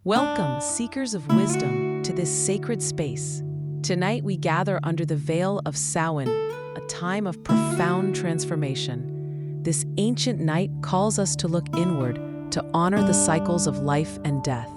Welcome, seekers of wisdom, to this sacred space. Tonight we gather under the veil of Samhain, a time of profound transformation. This ancient night calls us to look inward, to honor the cycles of life and death.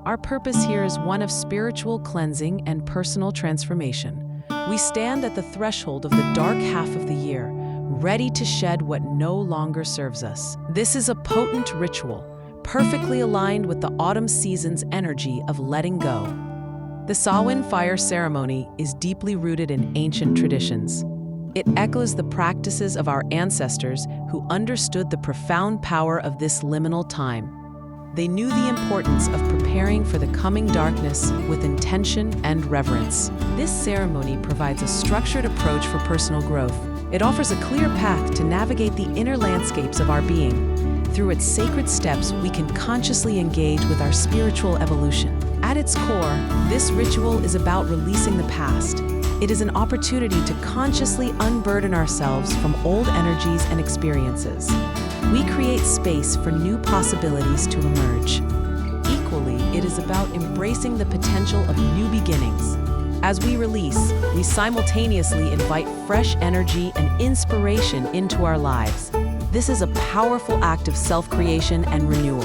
Our purpose here is one of spiritual cleansing and personal transformation. We stand at the threshold of the dark half of the year, ready to shed what no longer serves us. This is a potent ritual, perfectly aligned with the autumn season's energy of letting go. The Samhain fire ceremony is deeply rooted in ancient traditions. It echoes the practices of our ancestors who understood the profound power of this liminal time. They knew the importance of preparing for the coming darkness with intention and reverence. This ceremony provides a structured approach for personal growth. It offers a clear path to navigate the inner landscapes of our being. Through its sacred steps, we can consciously engage with our spiritual evolution. At its core, this ritual is about releasing the past. It is an opportunity to consciously unburden ourselves from old energies and experiences. We create space for new possibilities to emerge. Equally, it is about embracing the potential of new beginnings. As we release, we simultaneously invite fresh energy and inspiration into our lives. This is a powerful act of self-creation and renewal.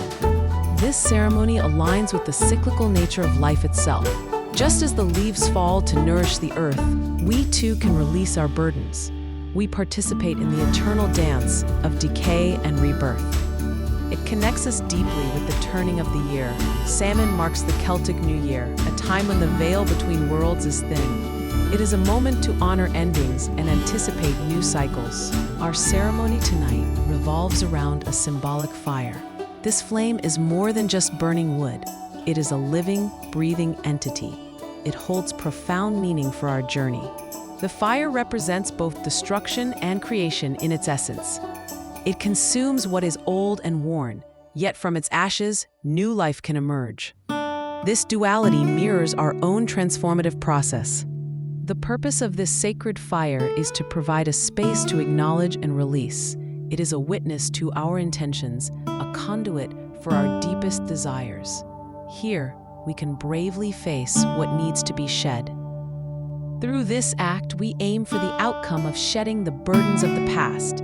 This ceremony aligns with the cyclical nature of life itself. Just as the leaves fall to nourish the earth, we too can release our burdens. We participate in the eternal dance of decay and rebirth. It connects us deeply with the turning of the year. Samhain marks the Celtic New Year, a time when the veil between worlds is thin. It is a moment to honor endings and anticipate new cycles. Our ceremony tonight revolves around a symbolic fire. This flame is more than just burning wood. It is a living, breathing entity. It holds profound meaning for our journey. The fire represents both destruction and creation in its essence. It consumes what is old and worn, yet from its ashes, new life can emerge. This duality mirrors our own transformative process. The purpose of this sacred fire is to provide a space to acknowledge and release. It is a witness to our intentions, a conduit for our deepest desires. Here, we can bravely face what needs to be shed. Through this act, we aim for the outcome of shedding the burdens of the past.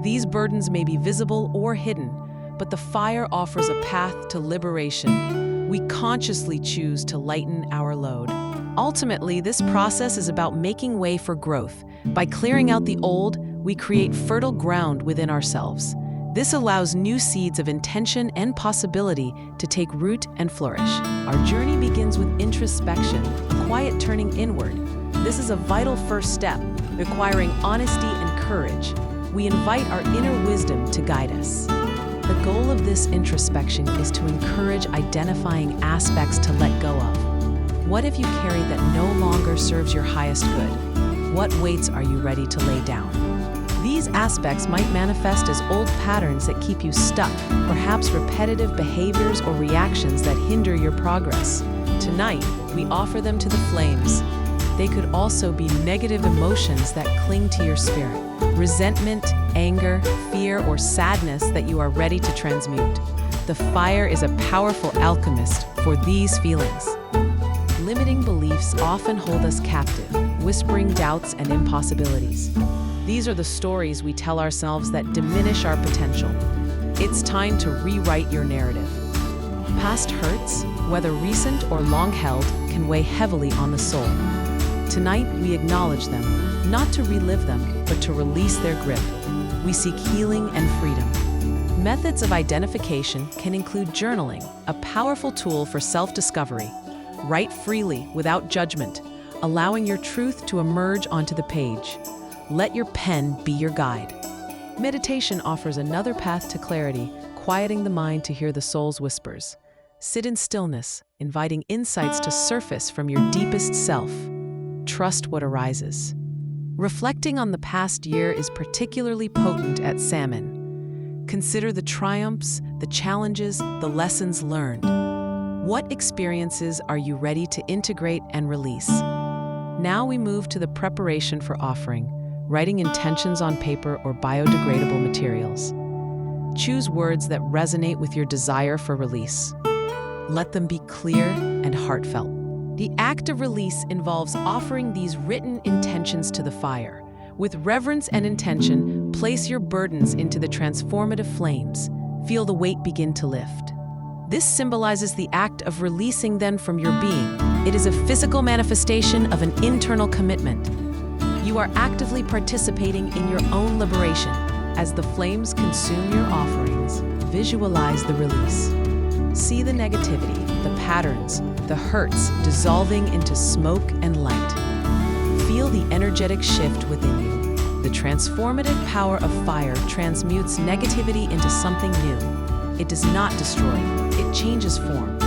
These burdens may be visible or hidden, but the fire offers a path to liberation. We consciously choose to lighten our load. Ultimately, this process is about making way for growth. By clearing out the old, we create fertile ground within ourselves. This allows new seeds of intention and possibility to take root and flourish. Our journey begins with introspection, a quiet turning inward. This is a vital first step, requiring honesty and courage. We invite our inner wisdom to guide us. The goal of this introspection is to encourage identifying aspects to let go of. What if you carry that no longer serves your highest good? What weights are you ready to lay down? These aspects might manifest as old patterns that keep you stuck, perhaps repetitive behaviors or reactions that hinder your progress. Tonight, we offer them to the flames. They could also be negative emotions that cling to your spirit, resentment, anger, fear, or sadness that you are ready to transmute. The fire is a powerful alchemist for these feelings. Limiting beliefs often hold us captive, whispering doubts and impossibilities. These are the stories we tell ourselves that diminish our potential. It's time to rewrite your narrative. Past hurts, whether recent or long held, can weigh heavily on the soul. Tonight, we acknowledge them, not to relive them, but to release their grip. We seek healing and freedom. Methods of identification can include journaling, a powerful tool for self-discovery. Write freely, without judgment, allowing your truth to emerge onto the page. Let your pen be your guide. Meditation offers another path to clarity, quieting the mind to hear the soul's whispers. Sit in stillness, inviting insights to surface from your deepest self. Trust what arises. Reflecting on the past year is particularly potent at Samhain. Consider the triumphs, the challenges, the lessons learned. What experiences are you ready to integrate and release? Now we move to the preparation for offering, writing intentions on paper or biodegradable materials. Choose words that resonate with your desire for release. Let them be clear and heartfelt. The act of release involves offering these written intentions to the fire. With reverence and intention, place your burdens into the transformative flames. Feel the weight begin to lift. This symbolizes the act of releasing them from your being. It is a physical manifestation of an internal commitment. You are actively participating in your own liberation. As the flames consume your offerings, visualize the release. See the negativity, the patterns, the hurts dissolving into smoke and light. Feel the energetic shift within you. The transformative power of fire transmutes negativity into something new. It does not destroy, it changes form.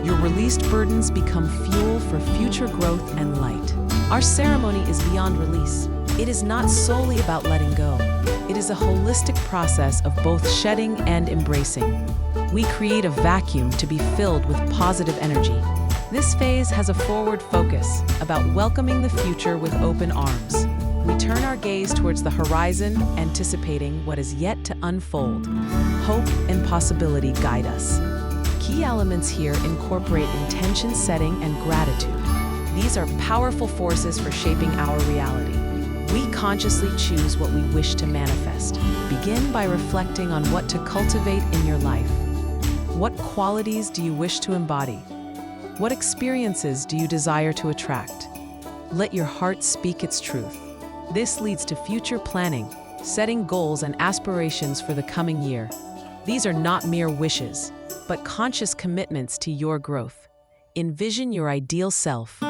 Your released burdens become fuel for future growth and light. Our ceremony is beyond release. It is not solely about letting go. It is a holistic process of both shedding and embracing. We create a vacuum to be filled with positive energy. This phase has a forward focus about welcoming the future with open arms. We turn our gaze towards the horizon, anticipating what is yet to unfold. Hope and possibility guide us. Key elements here incorporate intention setting and gratitude. These are powerful forces for shaping our reality. We consciously choose what we wish to manifest. Begin by reflecting on what to cultivate in your life. What qualities do you wish to embody? What experiences do you desire to attract? Let your heart speak its truth. This leads to future planning, setting goals and aspirations for the coming year. These are not mere wishes, but conscious commitments to your growth. Envision your ideal self.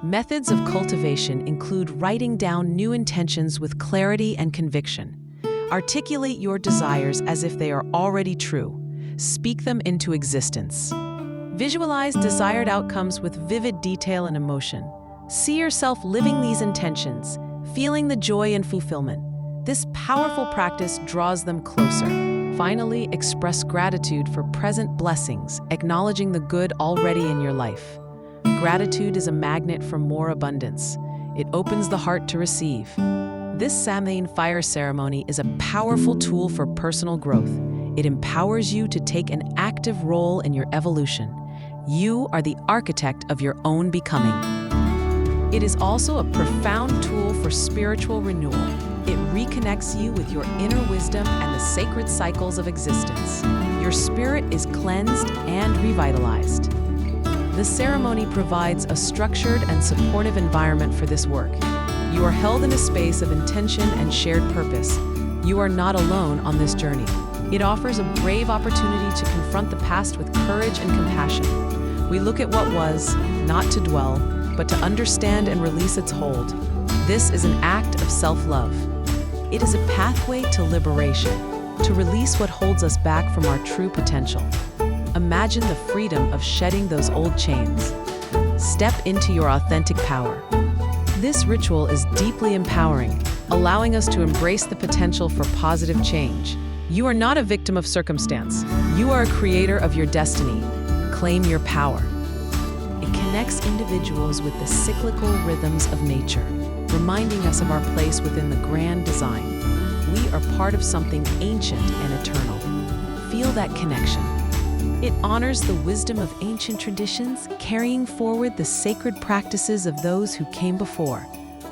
Methods of cultivation include writing down new intentions with clarity and conviction. Articulate your desires as if they are already true. Speak them into existence. Visualize desired outcomes with vivid detail and emotion. See yourself living these intentions, feeling the joy and fulfillment. This powerful practice draws them closer. Finally, express gratitude for present blessings, acknowledging the good already in your life. Gratitude is a magnet for more abundance. It opens the heart to receive. This Samhain fire ceremony is a powerful tool for personal growth. It empowers you to take an active role in your evolution. You are the architect of your own becoming. It is also a profound tool for spiritual renewal. It reconnects you with your inner wisdom and the sacred cycles of existence. Your spirit is cleansed and revitalized. The ceremony provides a structured and supportive environment for this work. You are held in a space of intention and shared purpose. You are not alone on this journey. It offers a brave opportunity to confront the past with courage and compassion. We look at what was, not to dwell, but to understand and release its hold. This is an act of self-love. It is a pathway to liberation, to release what holds us back from our true potential. Imagine the freedom of shedding those old chains. Step into your authentic power. This ritual is deeply empowering, allowing us to embrace the potential for positive change. You are not a victim of circumstance. You are a creator of your destiny. Claim your power. It connects individuals with the cyclical rhythms of nature, reminding us of our place within the grand design. We are part of something ancient and eternal. Feel that connection. It honors the wisdom of ancient traditions, carrying forward the sacred practices of those who came before.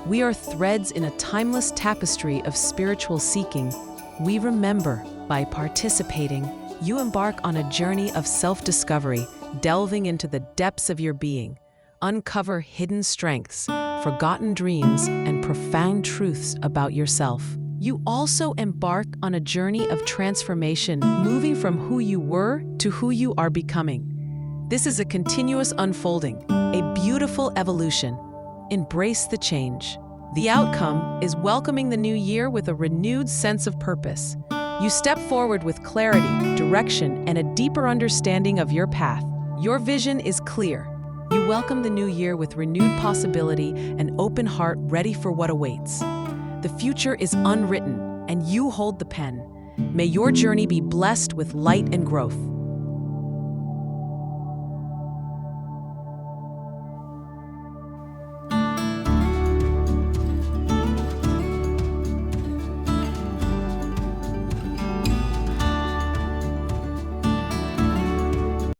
We are threads in a timeless tapestry of spiritual seeking. We remember, by participating, you embark on a journey of self-discovery, delving into the depths of your being. Uncover hidden strengths, forgotten dreams, and profound truths about yourself. You also embark on a journey of transformation, moving from who you were to who you are becoming. This is a continuous unfolding, a beautiful evolution. Embrace the change. The outcome is welcoming the new year with a renewed sense of purpose. You step forward with clarity, direction, and a deeper understanding of your path. Your vision is clear. You welcome the new year with renewed possibility, an open heart ready for what awaits. The future is unwritten, and you hold the pen. May your journey be blessed with light and growth.